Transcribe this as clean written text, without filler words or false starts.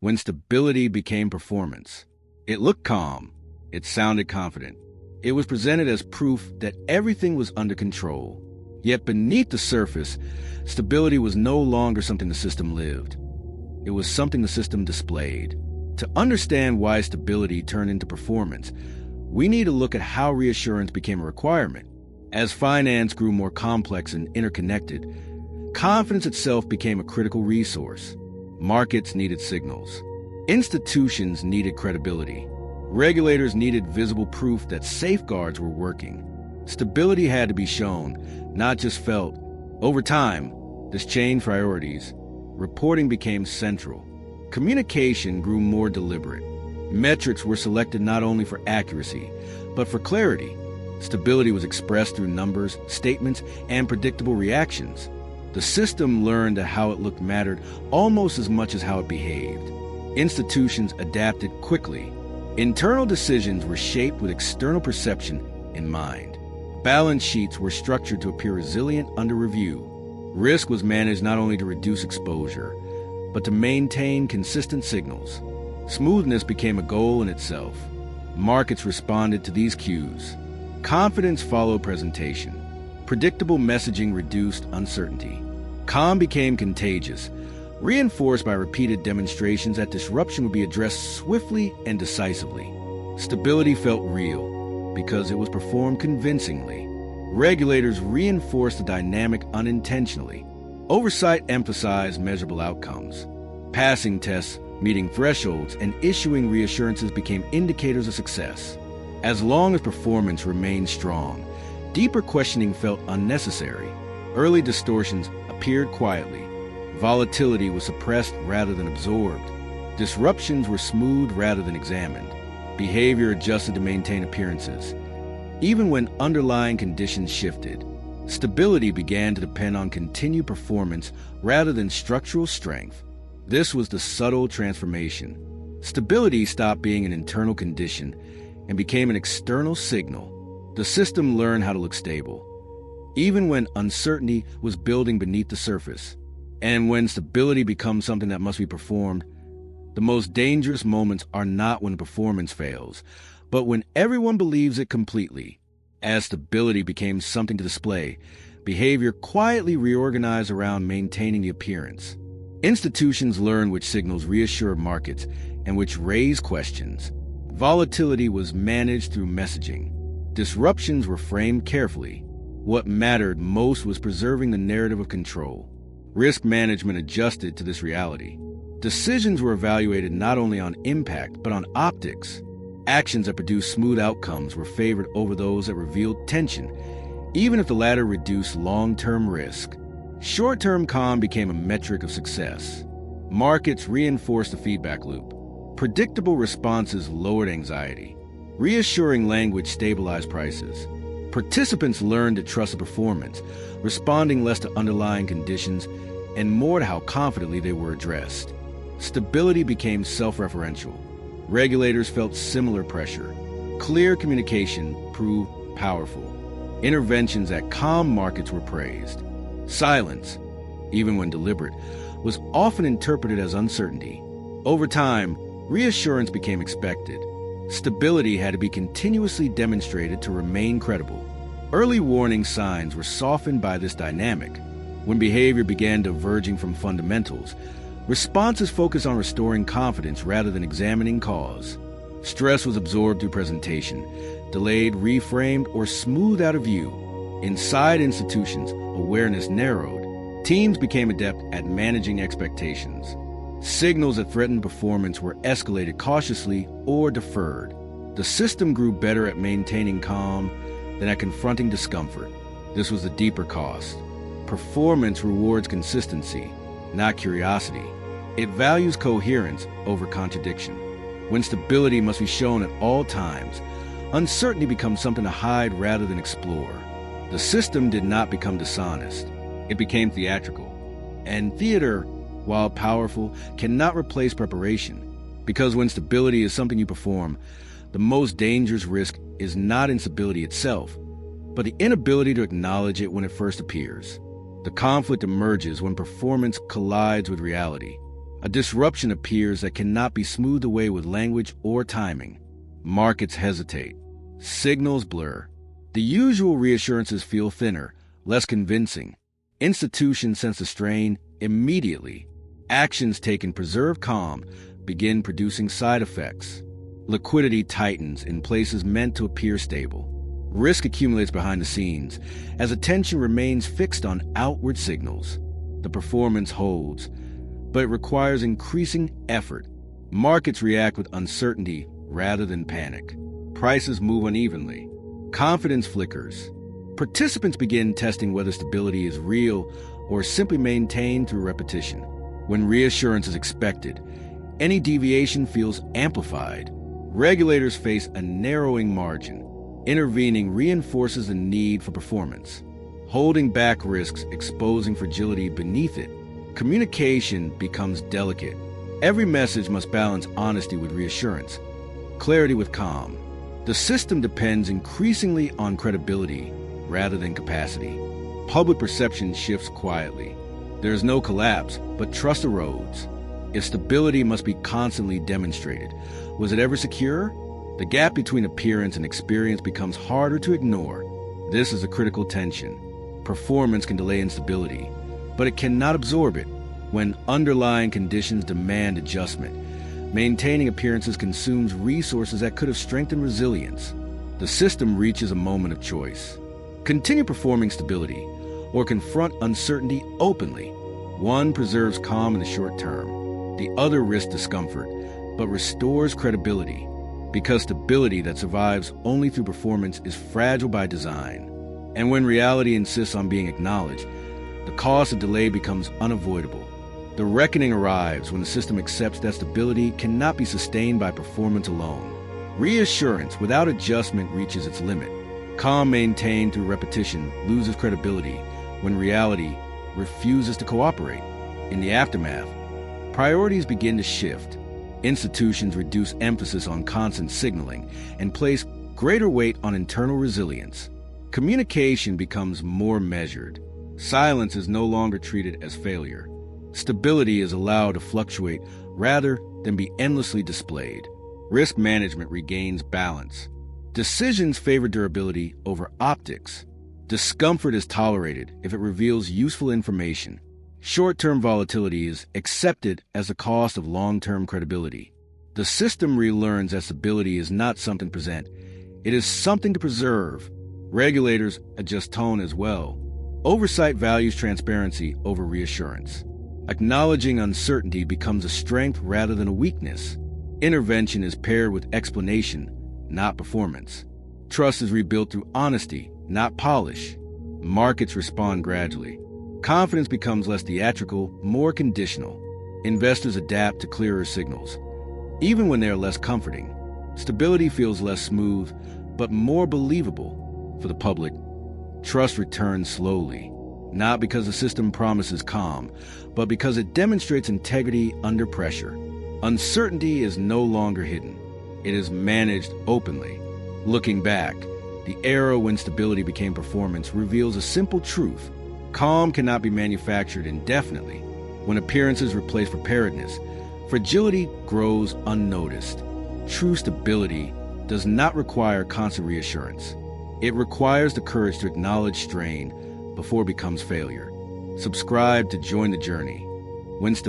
when stability became performance. It looked calm. It sounded confident. It was presented as proof that everything was under control. Yet beneath the surface, stability was no longer something the system lived. It was something the system displayed. To understand why stability turned into performance, we need to look at how reassurance became a requirement. As finance grew more complex and interconnected, confidence itself became a critical resource. Markets needed signals. Institutions needed credibility. Regulators needed visible proof that safeguards were working. Stability had to be shown, not just felt. Over time, this changed priorities. Reporting became central. Communication grew more deliberate. Metrics were selected not only for accuracy, but for clarity. Stability was expressed through numbers, statements, and predictable reactions. The system learned that how it looked mattered almost as much as how it behaved. Institutions adapted quickly. Internal decisions were shaped with external perception in mind. Balance sheets were structured to appear resilient under review. Risk was managed not only to reduce exposure, but to maintain consistent signals. Smoothness became a goal in itself. Markets responded to these cues. Confidence followed presentation. Predictable messaging reduced uncertainty. Calm became contagious, reinforced by repeated demonstrations that disruption would be addressed swiftly and decisively. Stability felt real because it was performed convincingly. Regulators reinforced the dynamic unintentionally. Oversight emphasized measurable outcomes. Passing tests, meeting thresholds, and issuing reassurances became indicators of success. As long as performance remained strong, deeper questioning felt unnecessary. Early distortions appeared quietly. Volatility was suppressed rather than absorbed. Disruptions were smoothed rather than examined. Behavior adjusted to maintain appearances. Even when underlying conditions shifted, stability began to depend on continued performance rather than structural strength. This was the subtle transformation. Stability stopped being an internal condition and became an external signal. The system learned how to look stable, even when uncertainty was building beneath the surface. And when stability becomes something that must be performed, the most dangerous moments are not when performance fails, but when everyone believes it completely. As stability became something to display, behavior quietly reorganized around maintaining the appearance. Institutions learned which signals reassure markets and which raise questions. Volatility was managed through messaging. Disruptions were framed carefully. What mattered most was preserving the narrative of control. Risk management adjusted to this reality. Decisions were evaluated not only on impact, but on optics. Actions that produced smooth outcomes were favored over those that revealed tension, even if the latter reduced long-term risk. Short-term calm became a metric of success. Markets reinforced the feedback loop. Predictable responses lowered anxiety. Reassuring language stabilized prices. Participants learned to trust the performance, responding less to underlying conditions and more to how confidently they were addressed. Stability became self-referential. Regulators felt similar pressure. Clear communication proved powerful. Interventions that calmed markets were praised. Silence, even when deliberate, was often interpreted as uncertainty. Over time, reassurance became expected. Stability had to be continuously demonstrated to remain credible. Early warning signs were softened by this dynamic. When behavior began diverging from fundamentals, responses focused on restoring confidence rather than examining cause. Stress was absorbed through presentation, delayed, reframed, or smoothed out of view. Inside institutions, awareness narrowed. Teams became adept at managing expectations. Signals that threatened performance were escalated cautiously or deferred. The system grew better at maintaining calm than at confronting discomfort. This was the deeper cost. Performance rewards consistency, not curiosity. It values coherence over contradiction. When stability must be shown at all times, uncertainty becomes something to hide rather than explore. The system did not become dishonest. It became theatrical. And theater, while powerful, cannot replace preparation. Because when stability is something you perform, the most dangerous risk is not instability itself, but the inability to acknowledge it when it first appears. The conflict emerges when performance collides with reality. A disruption appears that cannot be smoothed away with language or timing. Markets hesitate. Signals blur. The usual reassurances feel thinner, less convincing. Institutions sense the strain immediately. Actions taken preserve calm begin producing side effects. Liquidity tightens in places meant to appear stable. Risk accumulates behind the scenes as attention remains fixed on outward signals. The performance holds, but it requires increasing effort. Markets react with uncertainty rather than panic. Prices move unevenly. Confidence flickers. Participants begin testing whether stability is real or simply maintained through repetition. When reassurance is expected, any deviation feels amplified. Regulators face a narrowing margin. Intervening reinforces the need for performance. Holding back risks, exposing fragility beneath it. Communication becomes delicate. Every message must balance honesty with reassurance, clarity with calm. The system depends increasingly on credibility rather than capacity. Public perception shifts quietly. There is no collapse, but trust erodes. If stability must be constantly demonstrated, was it ever secure? The gap between appearance and experience becomes harder to ignore. This is a critical tension. Performance can delay instability, but it cannot absorb it. When underlying conditions demand adjustment, maintaining appearances consumes resources that could have strengthened resilience. The system reaches a moment of choice. Continue performing stability, or confront uncertainty openly. One preserves calm in the short term. The other risks discomfort, but restores credibility. Because stability that survives only through performance is fragile by design. And when reality insists on being acknowledged, the cost of delay becomes unavoidable. The reckoning arrives when the system accepts that stability cannot be sustained by performance alone. Reassurance without adjustment reaches its limit. Calm maintained through repetition loses credibility when reality refuses to cooperate. In the aftermath, priorities begin to shift. Institutions reduce emphasis on constant signaling and place greater weight on internal resilience. Communication becomes more measured. Silence is no longer treated as failure. Stability is allowed to fluctuate rather than be endlessly displayed. Risk management regains balance. Decisions favor durability over optics. Discomfort is tolerated if it reveals useful information. Short-term volatility is accepted as the cost of long-term credibility. The system relearns that stability is not something to present. It is something to preserve. Regulators adjust tone as well. Oversight values transparency over reassurance. Acknowledging uncertainty becomes a strength rather than a weakness. Intervention is paired with explanation, not performance. Trust is rebuilt through honesty, not polish. Markets respond gradually. Confidence becomes less theatrical, more conditional. Investors adapt to clearer signals, even when they are less comforting. Stability feels less smooth, but more believable. For the public, trust returns slowly, not because the system promises calm, but because it demonstrates integrity under pressure. Uncertainty is no longer hidden. It is managed openly. Looking back, the era when stability became performance reveals a simple truth. Calm cannot be manufactured indefinitely. When appearances replace preparedness, fragility grows unnoticed. True stability does not require constant reassurance. It requires the courage to acknowledge strain before it becomes failure. Subscribe to join the journey. When stability